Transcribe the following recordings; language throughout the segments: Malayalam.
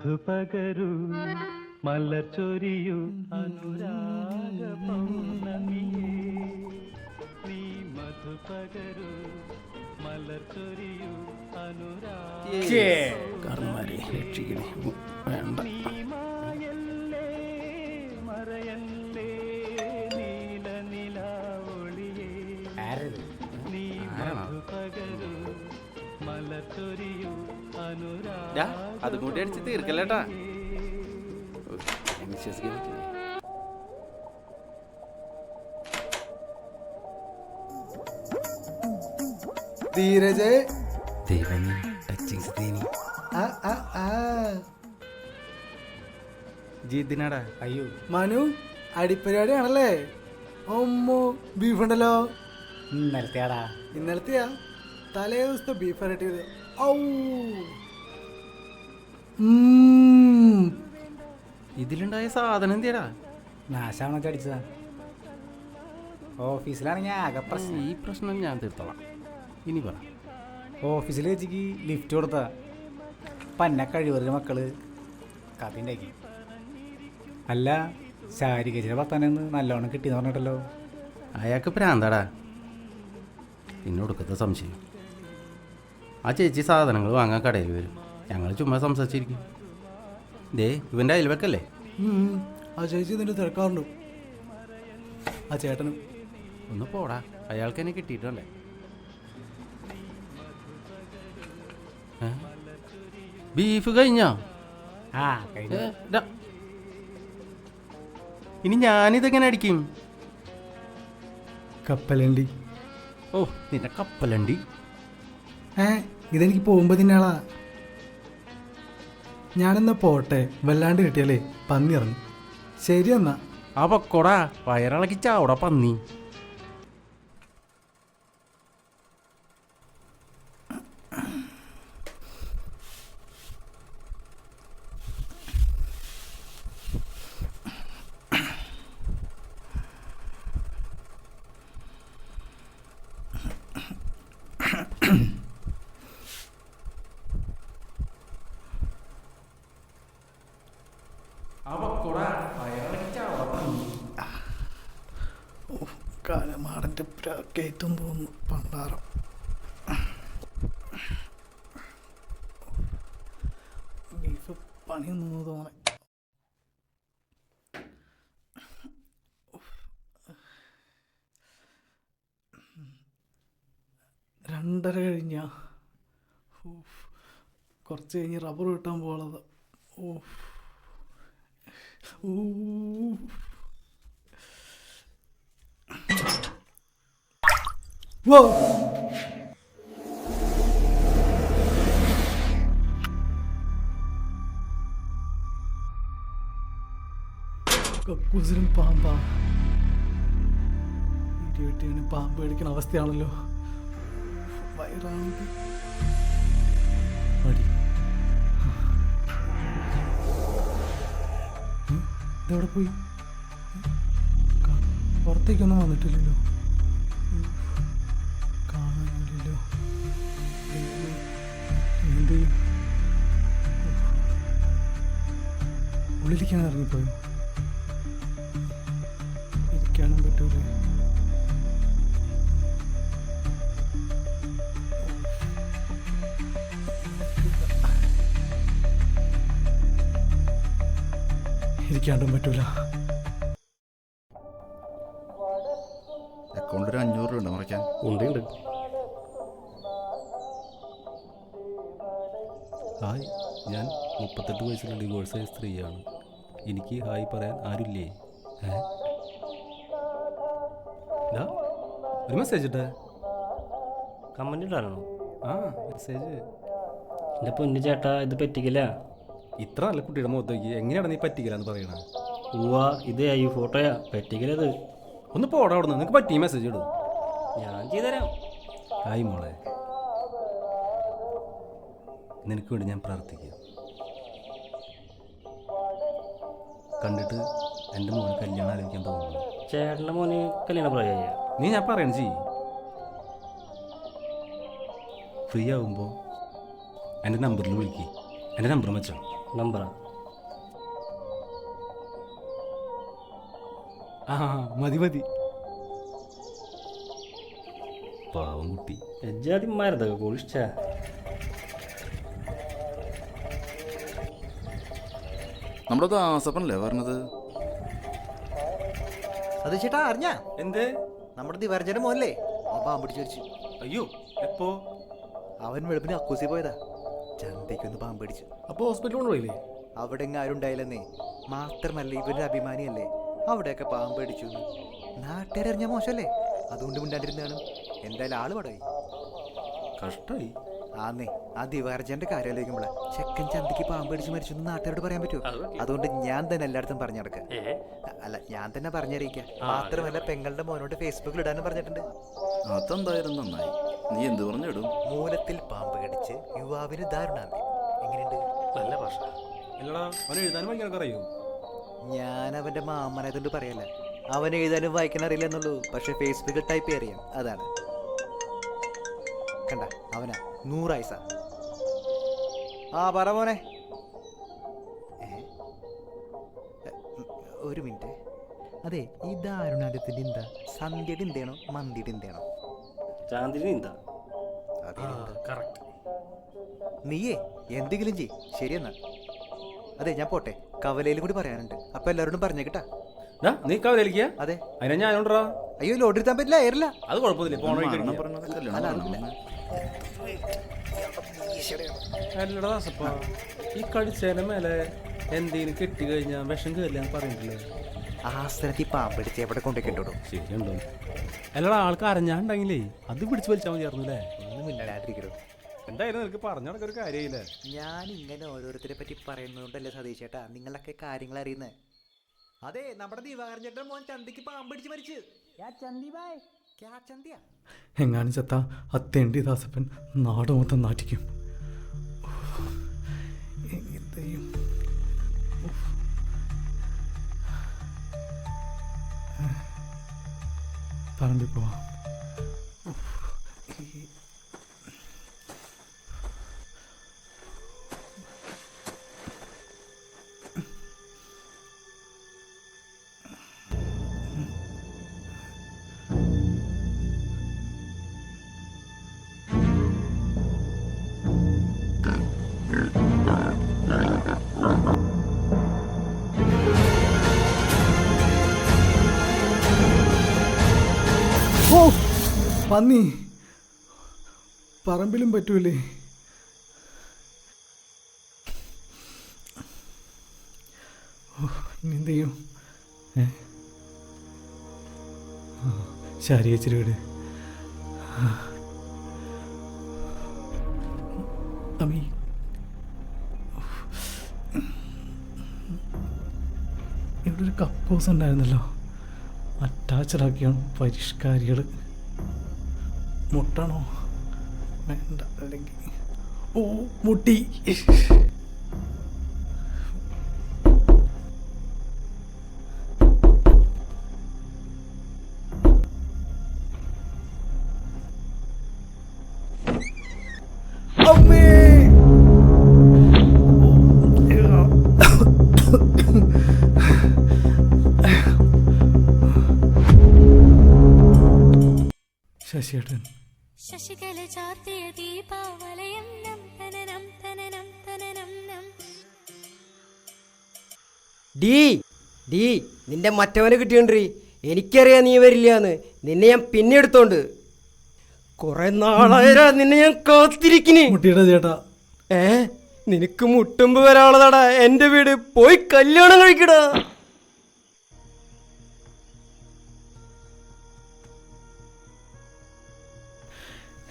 മധുപകരു മലച്ചൊരിയു അനുരാഗ പൗർണമിയേ നീ മധുപകരു മലച്ചൊരിയു അനുരാഗ കർണമാരെ രക്ഷിക്കണേ വേണ്ട നീ മായല്ലേ മറയല്ലേ നീല നിലാവൊളിയേ നീ മധുപകരു മലച്ചൊരിയു അനുരാഗ അതും കൂടി അടിച്ച് തീർക്കല്ലേട്ടാ. വിശ്വസിക്കാൻ പറ്റില്ല. ധീരജ് ദൈവമേ, ടച്ചിങ് സീനി. ജീതിനാടാ. അയ്യോ മനു അടിപ്പരിപാടിയാണല്ലേ? ഒമ്മോ ബീഫ് ഉണ്ടല്ലോ. ഇന്നലത്തെയാടാ. ഇന്നലത്തെയാ? തലേ ദിവസത്തെ ബീഫ് വരട്ടിയത്. ഔ ഇതിലുണ്ടായ സാധനം എന്തിയടാ? നാശാണോ അടിച്ചതാ. ഓഫീസിലാണെങ്കിൽ ആകെ പ്രശ്നം. ഈ പ്രശ്നം ഞാൻ തീർത്തോളാം. ഇനി പറ. ഓഫീസിൽ വെച്ചിക്ക് ലിഫ്റ്റ് കൊടുത്ത പന്ന കഴിവറിയ മക്കള് കഥയുണ്ടാക്കി. അല്ല, ശാരികച്ചിന്റെ ഭർത്താനെന്ന് നല്ലോണം കിട്ടിയെന്ന് പറഞ്ഞിട്ടല്ലോ. അയാൾക്ക് പ്രാന്താടാ. പിന്നെ ഒടുക്കത്തെ സംശയം. ആ ചേച്ചി സാധനങ്ങൾ വാങ്ങാൻ കടയിൽ വരും. ഞങ്ങൾ ചുമ്മാ സംസാരിച്ചിരിക്കും. ദേ ഇവൻ്റെ അയൽവക്കല്ലേ? ആ ചേച്ചി ഇതിൻ്റെ തിരക്കാറുണ്ട്. ആ ചേട്ടനും. ഒന്ന് പോടാ, അയാൾക്ക് എന്നെ കിട്ടിയിട്ടല്ലേ. ബീഫ് കഴിഞ്ഞോ? ആ കഴിഞ്ഞു. ഇനി ഞാനിതെങ്ങനെ അടിക്കും? കപ്പലണ്ടി. ഓ, നിന്റെ കപ്പലണ്ടി. ഇതെനിക്ക് പോകുമ്പോൾ തിന്നാളാ. ഞാനെന്നാ പോട്ടെ, വല്ലാണ്ട് കിട്ടിയാലേ പന്നി ഇറങ്ങും. ശരി എന്നാ. ആ പൊക്കോടാ, വയറിളക്കി ചാവടാ പന്നി. കാലമാടൻ്റെ കേറ്റും തോന്നുന്നു പണ്ടാറം. ബീഫ് പണിയൊന്നു തോന്നേ. രണ്ടര കഴിഞ്ഞ കുറച്ച് കഴിഞ്ഞ് റബ്ബർ കിട്ടാൻ പോളത്. കക്കൂസിനും പാമ്പാ. ഇടിവെട്ടിന് പാമ്പ് പേടിക്കുന്ന അവസ്ഥയാണല്ലോ. വയറാണെങ്കിൽ മടി. ഇതെവിടെ പോയി? പുറത്തേക്കൊന്നും വന്നിട്ടില്ലല്ലോ. കാണാനില്ലല്ലോ. എന്ത് ചെയ്യും? ഉള്ളിലേക്കാണ് ഇറങ്ങിപ്പോയോ? ഇരിക്കാനും പറ്റൂലേ? ഇരിക്കാണ്ടും പറ്റൂല. അക്കൗണ്ടിൽ 500 രൂപ ഉണ്ടോ മറയ്ക്കാൻ? ഉണ്ട്. ഹായ്, ഞാൻ 38 വയസ്സുള്ള ഡിവോഴ്സായ സ്ത്രീയാണ്. എനിക്ക് ഹായ് പറയാൻ ആരുമില്ലേ? ഒരു മെസ്സേജ് ഇട്ടേ. കമന്റ് ഇടാനോ? ആ മെസ്സേജ്. എൻ്റെ പൊന്നു ചേട്ടാ, ഇത് പറ്റിക്കില്ല. ഇത്ര നല്ല കുട്ടിയുടെ മുഖത്തേക്ക് എങ്ങനെയാണ് നീ പറ്റിക്കില്ലാന്ന് പറയണേ? ഉവ്വ, ഇത് ഈ ഫോട്ടോയാ, പറ്റിക്കലത്. ഒന്ന് പോടാ അവിടെ നിന്ന്. നിനക്ക് പറ്റിയ മെസ്സേജ് ഇടും. ഞാൻ ചെയ്തുതരാം. ഹായ് മോളെ, നിനക്ക് വേണ്ടി ഞാൻ പ്രാർത്ഥിക്കാം. കണ്ടിട്ട് എൻ്റെ മോനെ കല്യാണം ആലോചിക്കാൻ തോന്നുന്നു. ചേട്ടൻ്റെ മോന് കല്യാണ പ്രായമായ? നീ ഞാൻ പറയണ ചെയ്യ്. ഫ്രീ ആകുമ്പോൾ എൻ്റെ നമ്പറിൽ വിളിക്കുക. എൻ്റെ നമ്പർ വെച്ചോ. നമ്പറാ. ആ മതി മതി. പാവം കുട്ടി. എജ്ജാതിമാരതൊക്കെ കുളിച്ചാ. നമ്മുടെ ദാസപ്പനല്ലേ പറഞ്ഞത്? അത് ചേട്ടാ അറിഞ്ഞ എന്തേ? നമ്മുടെ ദിവാർജന്റെ മോനല്ലേ അവൻ പാമ്പ് പിടിച്ചു മരിച്ചു. അയ്യോ, എപ്പോ? അവൻ വെളുപ്പിന് അക്കൂസി പോയതാ, ചന്തയ്ക്കൊന്ന് പാമ്പ് പിടിച്ചു. അപ്പൊ ഹോസ്പിറ്റലിൽ കൊണ്ടുപോയില്ലേ? അവിടെ എങ്ങും ആരും ഉണ്ടായില്ലെന്നേ. മാത്രമല്ല ഇവരുടെ അഭിമാനിയല്ലേ, അവിടെയൊക്കെ പാമ്പ് പിടിച്ചു. നാട്ടുകാരറിഞ്ഞ മോശമല്ലേ, അതുകൊണ്ട് മിണ്ടാണ്ടിരുന്നാണ്. എന്തായാലും ആള് പടമായി. കഷ്ടായി. ആന്നേ, ആ ദിവാർജന്റെ കാര്യം ആലോചിക്കുമ്പോഴേ ചെക്കൻ ചന്തയ്ക്ക് പാമ്പ് പിടിച്ച് മരിച്ചു എന്ന് നാട്ടുകാരോട് പറയാൻ പറ്റുമോ? അതുകൊണ്ട് ഞാൻ തന്നെ എല്ലായിടത്തും പറഞ്ഞു നടക്കാം. അല്ല, ഞാൻ തന്നെ പറഞ്ഞറിയിക്കാം. മാത്രമല്ല പെങ്ങളുടെ മോനോട് ഫേസ്ബുക്കിൽ ഇടാനും പറഞ്ഞിട്ടുണ്ട്. അതെന്തായാലും നന്നായി. നീ എന്ത് പറഞ്ഞിടും? മൂലത്തിൽ പാമ്പ് കടിച്ച് യുവാവിന് ദാരുണാന്തി. എങ്ങനെയുണ്ട്? നല്ല ഭാഷ. അല്ലടാ, അവൻ എഴുതാനും വായിക്കാനൊക്കെ അറിയോ? ഞാൻ അവന്റെ മാമനായതുകൊണ്ട് പറയല്ല, അവൻ എഴുതാനും വായിക്കാൻ അറിയില്ല എന്നുള്ളൂ. പക്ഷെ ഫേസ്ബുക്കിൽ ടൈപ്പ് അറിയാം, അതാണ്. കണ്ട അവനാ 100 ആയിസ. ആ പറ മോനെ. ഒരു മിനിറ്റ്. അതെ, ഈ ദാരുണാന്ത്യത്തിന്റെ എന്താ? സന്ധ്യയുടെ എന്താണോ മന്തിയുടെ എന്താണോ? ചാന്ദിനി എന്താ? കറക്റ്റ്. നീയേ എന്തെങ്കിലും ചെയ്. ശരിയെന്നാ. അതെ, ഞാൻ പോട്ടെ, കവലയിലും കൂടി പറയാനുണ്ട്. അപ്പൊ എല്ലാവരോടും പറഞ്ഞേക്കിട്ടാ. നീ കവലയിലേക്കാ? അതെ. അതിനെ ഞാനുണ്ടാ. അയ്യോ, ലോഡ് എടുത്താൻ പറ്റില്ല, ഏറില്ല. അത് കുഴപ്പമില്ല. പോണ മരണം പറഞ്ഞത് കല്യാണം പറഞ്ഞത്. അല്ലടാ ദാസപ്പാ, ഈ കടിച്ചേനെ മേലെ എന്തെങ്കിലും കെട്ടി കഴിഞ്ഞാൽ വിഷം കയറില്ല പറഞ്ഞിട്ടില്ലേ? ആ സ്ഥലത്ത് ഈ പാമ്പടിച്ച് എവിടെ കൊണ്ടുപോയിട്ടോ? ശരിയുണ്ടോ? അല്ലടാ, ആൾക്ക് അറിഞ്ഞാണ്ടെങ്കിലേ അത് പിടിച്ച് വലിച്ചാൽ മതിയായിരുന്നല്ലേ? ഒന്നും ഇല്ലാതിരിക്കണോ. എന്തായാലും നിനക്ക് പറഞ്ഞു നടക്കൊരു കാര്യമില്ല. ഞാൻ ഇങ്ങനെ ഓരോരുത്തരെ പറ്റി പറയുന്നതുകൊണ്ടല്ലേ സതീഷ് ചേട്ടാ നിങ്ങളൊക്കെ കാര്യങ്ങൾ അറിയുന്നത്. അതെ, നമ്മുടെ ദിവാകരൻ മോൻ ചന്തിക്ക് പാമ്പടിച്ച് മരിച്ചു. എങ്ങാനും ചത്ത അത്തേണ്ടി ദാസപ്പൻ നാട് മൊത്തം നാട്ടിക്കും. പറമ്പിൽ പോവാം. ഓ, പന്നി പറമ്പിലും പറ്റൂലേ? ഇനി എന്ത് ചെയ്യും? ശാരി ചേച്ചിയുടെ വീട്. അമ്മി, ഇവിടെ ഒരു കപ്പോസ് ഉണ്ടായിരുന്നല്ലോ, അറ്റാച്ചഡാക്കിയാണ് പരിഷ്കാരികൾ. മുട്ടണോ? വേണ്ട, അല്ലെങ്കിൽ ഓ മുട്ടി. ശശിയേട്ടൻ ശശികല ചാർത്തിയ ദീപാവലയം നം തനനം തനനം തനനം നം. ഡീ നിന്റെ മറ്റവനെ കിട്ടിയോണ്ടീ. എനിക്കറിയാം നീ വരില്ലാന്ന്. നിന്നെ ഞാൻ പിന്നെ എടുത്തോണ്ട്. കുറെ നാളായരാ നിന്നെ ഞാൻ കാത്തിരിക്കിന്. മുട്ടിയുടെ ചേട്ടാ. നിനക്ക് മുട്ടുമ്പ് വരാനുള്ളതാടാ എൻ്റെ വീട്. പോയി കല്യാണം കഴിക്കടാ.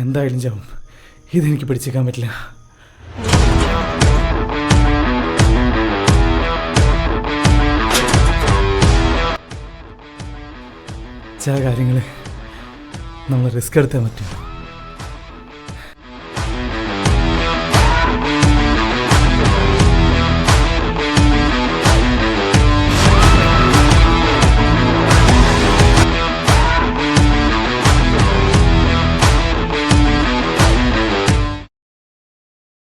എന്തായാലും ചാവും, ഇതെനിക്ക് പിടിച്ചേക്കാൻ പറ്റില്ല. ചില കാര്യങ്ങൾ നമ്മൾ റിസ്ക് എടുത്താൽ പറ്റും.